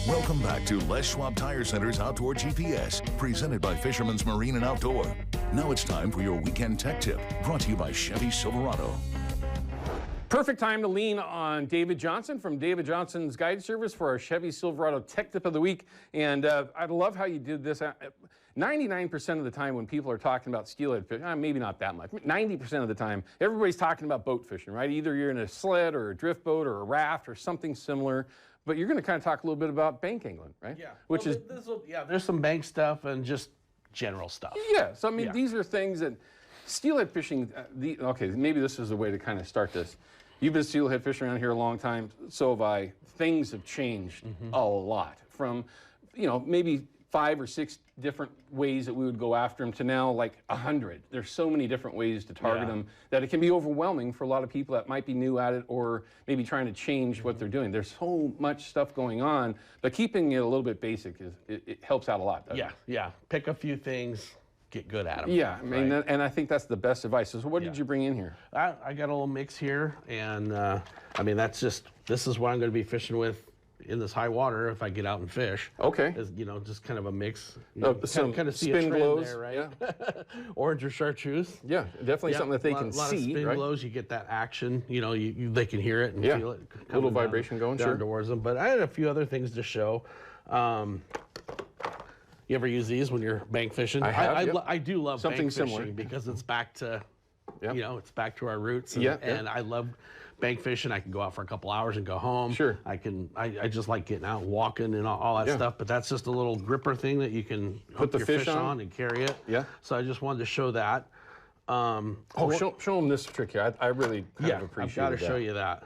Welcome back to Les Schwab Tire Center's Outdoor GPS, presented by Fisherman's Marine and Outdoor. Now it's time for your weekend tech tip, brought to you by Chevy Silverado. Perfect time to lean on David Johnson from David Johnson's Guide Service for our Chevy Silverado Tech Tip of the Week. And I love how you did this. 99% of the time when people are talking about steelhead fishing, maybe not that much, 90% of the time, everybody's talking about boat fishing, right? Either you're in a sled or a drift boat or a raft or something similar. But you're going to kind of talk a little bit about bank angling, right? Yeah. Which is there's some bank stuff and just general stuff. Yeah. So I mean, these are things that steelhead fishing. Okay, maybe this is a way to kind of start this. You've been steelhead fishing around here a long time. So have I. Things have changed a lot from, maybe 5 or 6 different ways that we would go after them to now like 100. There's so many different ways to target them that it can be overwhelming for a lot of people that might be new at it or maybe trying to change what they're doing. There's so much stuff going on, but keeping it a little bit basic it helps out a lot. Yeah. Pick a few things, get good at them. Yeah, I mean, and I think that's the best advice. So what did you bring in here? I got a little mix here, and I mean, this is what I'm going to be fishing with in this high water if I get out and fish. Okay. Is, just kind of a mix. Some kind of see spin a trend glows there, right? Yeah. Orange or chartreuse. Yeah, definitely something that they can see. A lot see, of spin right? glows, you get that action. They can hear it and feel it. A little vibration going, down towards them. But I had a few other things to show. You ever use these when you're bank fishing? I have. I do love something bank similar fishing because it's back to, it's back to our roots. And, and I love bank fishing. I can go out for a couple hours and go home. Sure. I just like getting out, walking, and all that stuff. But that's just a little gripper thing that you can put the your fish on and carry it. Yeah. So I just wanted to show that. Show them this trick here. I really kind of appreciate that. I've got to show you that.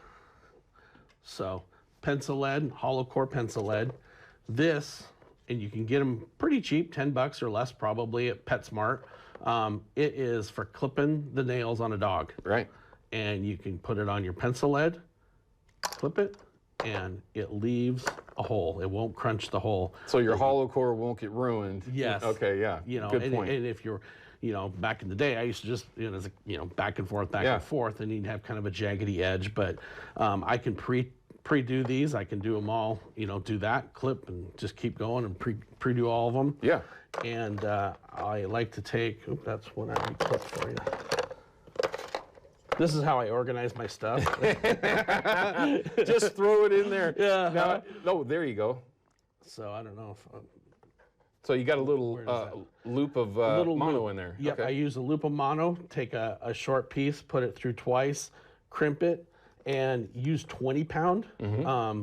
So pencil lead, hollow core pencil lead. This, and you can get them pretty cheap, $10 or less probably at PetSmart. It is for clipping the nails on a dog. Right. And you can put it on your pencil lead, clip it, and it leaves a hole. It won't crunch the hole. So your hollow core won't get ruined. Yes. Okay, yeah. Good point. And if you're, back in the day, I used to just, back and forth, and you'd have kind of a jaggedy edge. But I can pre-do these. I can do them all, do that, clip, and just keep going and pre-do all of them. Yeah. And I like to take, that's one I clipped for you. This is how I organize my stuff. Just throw it in there. Yeah. There you go. So I don't know if... So you got a little loop of mono in there. Yep, I use a loop of mono, take a short piece, put it through twice, crimp it, and use 20 pound.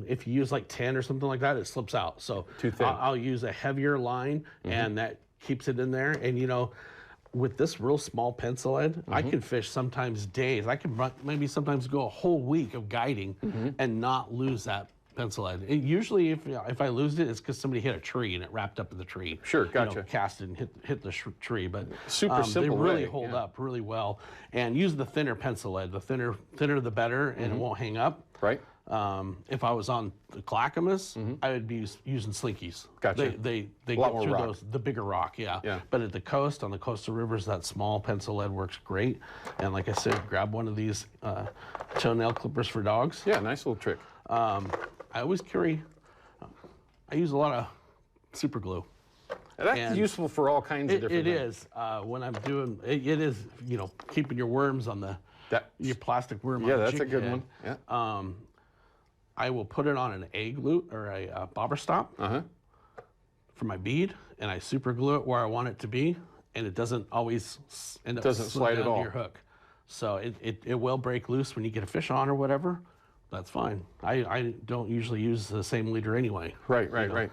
If you use like 10 or something like that, it slips out. So too thin. I'll use a heavier line, and that keeps it in there. And with this real small pencil lead, I can fish sometimes days. I can maybe sometimes go a whole week of guiding and not lose that pencil lead. Usually if I lose it, it's because somebody hit a tree and it wrapped up in the tree. Sure, gotcha. Cast it and hit the tree. But super simple. They really hold up really well. And use the thinner pencil lead. The thinner the better, and it won't hang up. Right. If I was on the Clackamas, I would be using slinkies. Gotcha. They a lot get more through rock. those, the bigger rock, Yeah. But at the coast, on the coastal rivers, that small pencil lead works great. And like I said, grab one of these toenail clippers for dogs. Yeah, nice little trick. I always carry, I use a lot of super glue. That's useful for all kinds of different things. It is. When I'm doing, it is, keeping your worms on your plastic worm on the that's a jig good head. one. Yeah. I will put it on an egg loop or a bobber stop for my bead, and I super glue it where I want it to be, and it doesn't always end up slide at all to your hook. So it will break loose when you get a fish on or whatever. That's fine. I don't usually use the same leader anyway. Right. I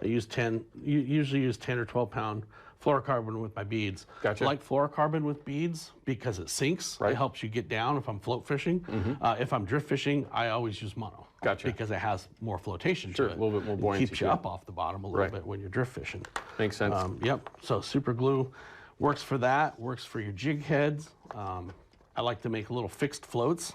usually use 10 or 12 pound fluorocarbon with my beads. Gotcha. I like fluorocarbon with beads because it sinks. Right. It helps you get down if I'm float fishing. If I'm drift fishing, I always use mono. Gotcha. Because it has more flotation to it. A little bit more buoyancy. It keeps you up off the bottom a little bit when you're drift fishing. Makes sense. Yep. So super glue works for that. Works for your jig heads. I like to make little fixed floats.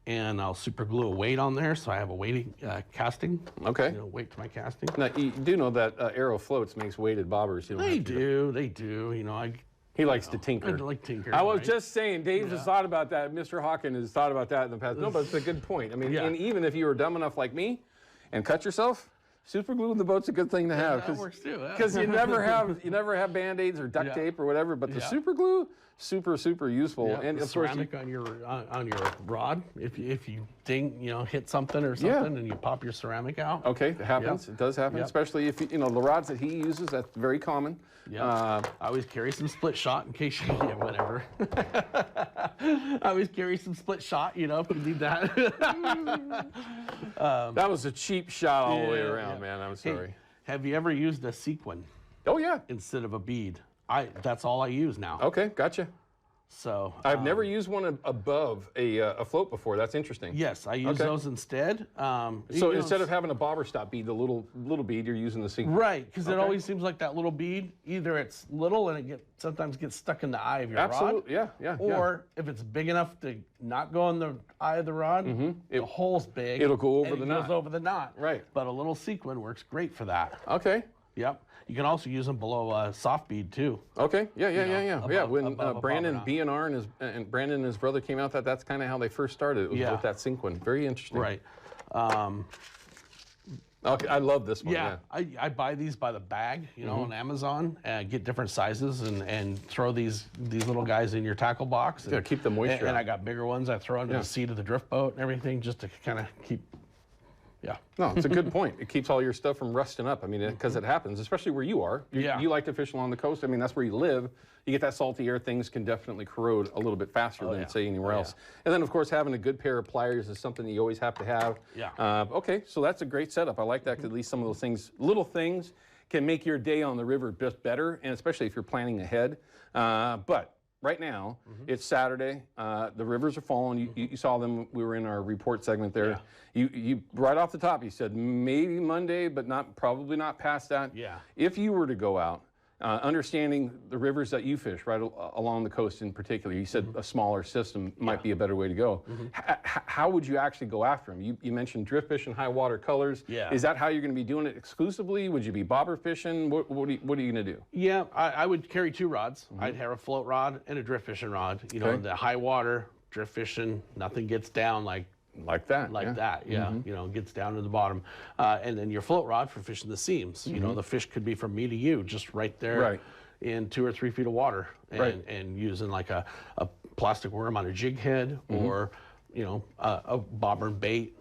And I'll super glue a weight on there, so I have a weighting casting. Okay. Weight to my casting. Now you do know that Arrow Floats makes weighted bobbers. They do. He likes to tinker. I like tinker. I was just saying, Dave has thought about that. Mr. Hawken has thought about that in the past. No, but it's a good point. I mean, and even if you were dumb enough like me and cut yourself, super glue in the boat's a good thing to have. That works too. Yeah. Because you never have Band-Aids or duct tape or whatever, but the super glue, super useful. Yeah, And the of course, ceramic on your rod. If you hit something or something and you pop your ceramic out. Okay, it happens. Yep. It does happen, Yep. especially if the rods that he uses. That's very common. Yeah. I always carry some split shot in case you whatever. I always carry some split shot, if you need that. That was a cheap shot all the way around, yeah. man. I'm sorry. Hey, have you ever used a sequin Oh yeah. instead of a bead? That's all I use now. Okay, gotcha. So I've never used one above a float before. That's interesting. yes, I use those instead. So instead of having a bobber stop bead, the little bead, you're using the sequin. right, because it always seems like that little bead. Either it's little and it sometimes gets stuck in the eye of your rod. Absolutely, yeah. Or if it's big enough to not go in the eye of the rod, the hole's big. It'll go over and the it knot. goes over the knot. Right. But a little sequin works great for that. Okay. Yep. You can also use them below a soft bead too. Okay. Yeah. When above a Brandon bobber BNR and Brandon and his brother came out, that's kind of how they first started. It was Yeah. with that sequin. Very interesting. Right. Okay. I love this one. Yeah, I buy these by the bag, on Amazon, and get different sizes and throw these little guys in your tackle box. And, keep the moisture And out. I got bigger ones I throw under the seat of the drift boat and everything just to kind of keep. Yeah. No, it's a good point. It keeps all your stuff from rusting up. I mean, because it happens, especially where you are. Yeah. You like to fish along the coast. I mean, that's where you live. You get that salty air. Things can definitely corrode a little bit faster than, say, anywhere else. And then, of course, having a good pair of pliers is something that you always have to have. Yeah. Okay, so that's a great setup. I like that, 'cause at least some of those things, little things, can make your day on the river just better, and especially if you're planning ahead. But right now, it's Saturday. The rivers are falling. You saw them. We were in our report segment there. Yeah. You right off the top, you said maybe Monday, but probably not past that. Yeah. If you were to go out, understanding the rivers that you fish right along the coast in particular, you said a smaller system might be a better way to go. How would you actually go after them? You mentioned drift fishing, high water colors. Yeah. Is that how you're going to be doing it exclusively? Would you be bobber fishing? What are you going to do? Yeah, I would carry two rods. I'd have a float rod and a drift fishing rod. The high water drift fishing, nothing gets down like that. Yeah. Gets down to the bottom. And then your float rod for fishing the seams. The fish could be from me to you, just right there in 2 or 3 feet of water. And using like a plastic worm on a jig head or, a bobber bait,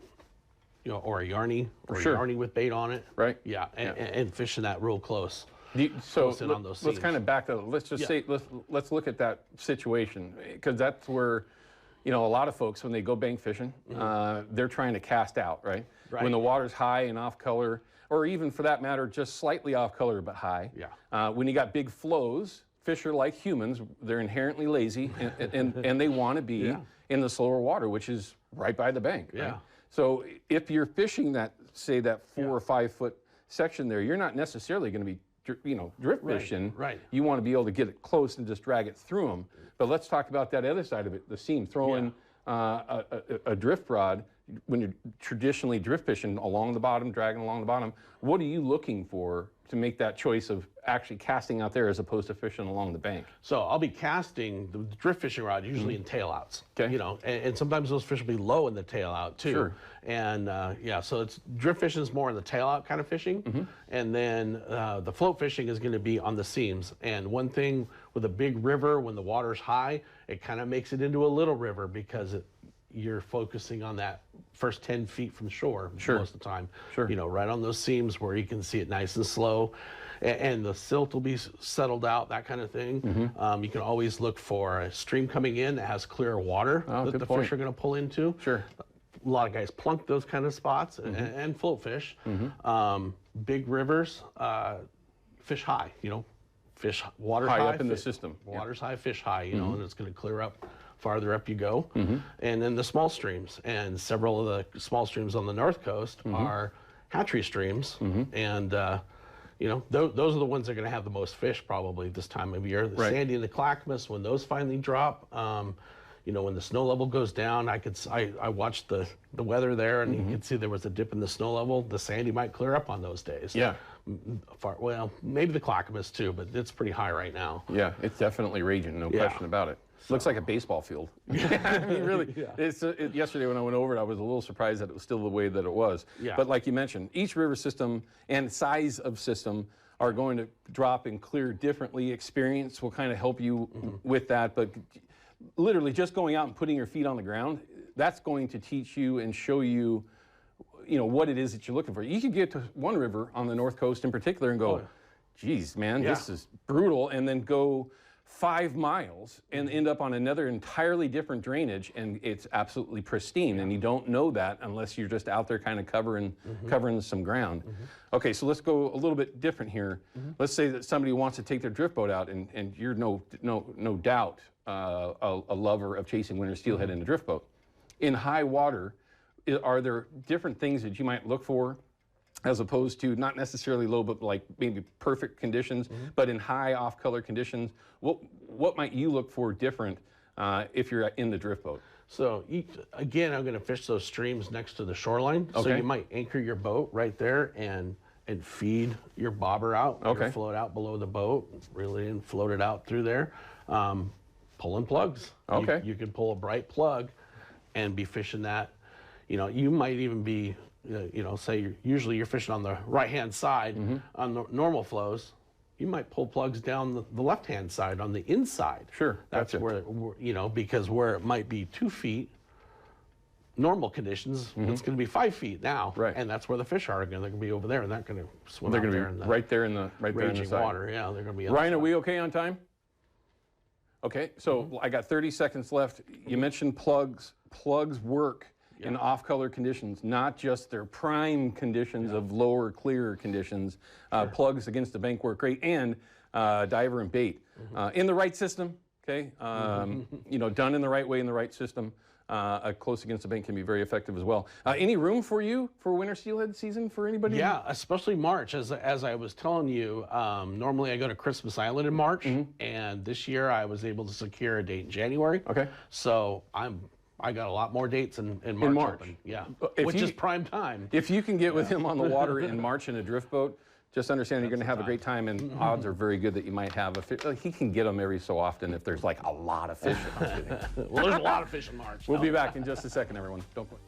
or a yarny or a yarny with bait on it. Right. Yeah, and fishing that real close. So in on those let's seams. kind of back up. Let's just say let's look at that situation, because that's where a lot of folks, when they go bank fishing, they're trying to cast out, right? When the water's high and off color, or even for that matter, just slightly off color but high. Yeah. When you got big flows, fish are like humans. They're inherently lazy, and they want to be in the slower water, which is right by the bank. Right? Yeah. So if you're fishing that 4 or 5 foot section there, you're not necessarily going to be drift fishing. Right. You want to be able to get it close and just drag it through them. But let's talk about that other side of it, the seam. Throwing a drift rod, when you're traditionally drift fishing along the bottom, dragging along the bottom, what are you looking for to make that choice of actually casting out there as opposed to fishing along the bank? So I'll be casting the drift fishing rod usually in tail outs. Okay. And sometimes those fish will be low in the tail out too. Sure. And so it's drift fishing is more in the tail out kind of fishing, and then the float fishing is going to be on the seams. And one thing with a big river, when the water's high, it kind of makes it into a little river because you're focusing on that first 10 feet from shore most of the time. Sure. Right on those seams where you can see it nice and slow, and the silt will be settled out, that kind of thing. You can always look for a stream coming in that has clear water that the fish are going to pull into. Sure. A lot of guys plunk those kind of spots and float fish. Big rivers, fish high, fish water high up in the system. Water's high, fish high, and it's going to clear up farther up you go. And then the small streams, and several of the small streams on the north coast are hatchery streams. And those are the ones that are going to have the most fish probably this time of year. The Sandy and the Clackamas, when those finally drop, you know, when the snow level goes down, I watched the weather there, and you could see there was a dip in the snow level. The Sandy might clear up on those days. Yeah. Well, maybe the Clackamas too, but it's pretty high right now. Yeah, it's definitely raging, no question about it. Looks like a baseball field. I mean, really. Yesterday when I went over it, I was a little surprised that it was still the way that it was. Yeah. But like you mentioned, each river system and size of system are going to drop and clear differently. Experience will kind of help you with that. But literally just going out and putting your feet on the ground, that's going to teach you and show you, you know, what it is that you're looking for. You could get to one river on the North Coast in particular and go, geez, man, this is brutal, and then go 5 miles and end up on another entirely different drainage, and it's absolutely pristine. And you don't know that unless you're just out there kind of covering some ground. Okay, so let's go a little bit different here. Let's say that somebody wants to take their drift boat out, and you're no doubt a lover of chasing winter steelhead in a drift boat. In high water, are there different things that you might look for, as opposed to not necessarily low, but like maybe perfect conditions, but in high off-color conditions? What might you look for different if you're in the drift boat? So again, I'm going to fish those streams next to the shoreline. So you might anchor your boat right there and feed your bobber out. Your float out below the boat, reel it in, float it out through there. Pulling plugs. You can pull a bright plug and be fishing that. You know, you might even be, you know, say usually you're fishing on the right-hand side on the normal flows. You might pull plugs down the left-hand side on the inside. Sure. That's where, you know, because where it might be 2 feet, normal conditions, it's going to be 5 feet now. Right. And that's where the fish are. They're going to be over there, and they're going to swim They're out going there to in be the right there in the raging side. water. Yeah, they're going to be. Ryan, are we okay on time? Okay, so I got 30 seconds left. You mentioned plugs. Plugs work in off-color conditions, not just their prime conditions of lower, clearer conditions. Plugs against the bank work great, and diver and bait. In the right system, okay? You know, done in the right way in the right system. Close against the bank can be very effective as well. Any room for you for winter steelhead season for anybody? Yeah, especially March. As I was telling you, normally I go to Christmas Island in March, and this year I was able to secure a date in January. Okay. So I got a lot more dates in March. Open. Yeah, which is prime time. If you can get with him on the water in March in a drift boat, just understand you're going to have a great time, and odds are very good that you might have a fish. He can get them every so often if there's like a lot of fish. Well, there's a lot of fish in March. We'll be back in just a second, everyone. Don't quit.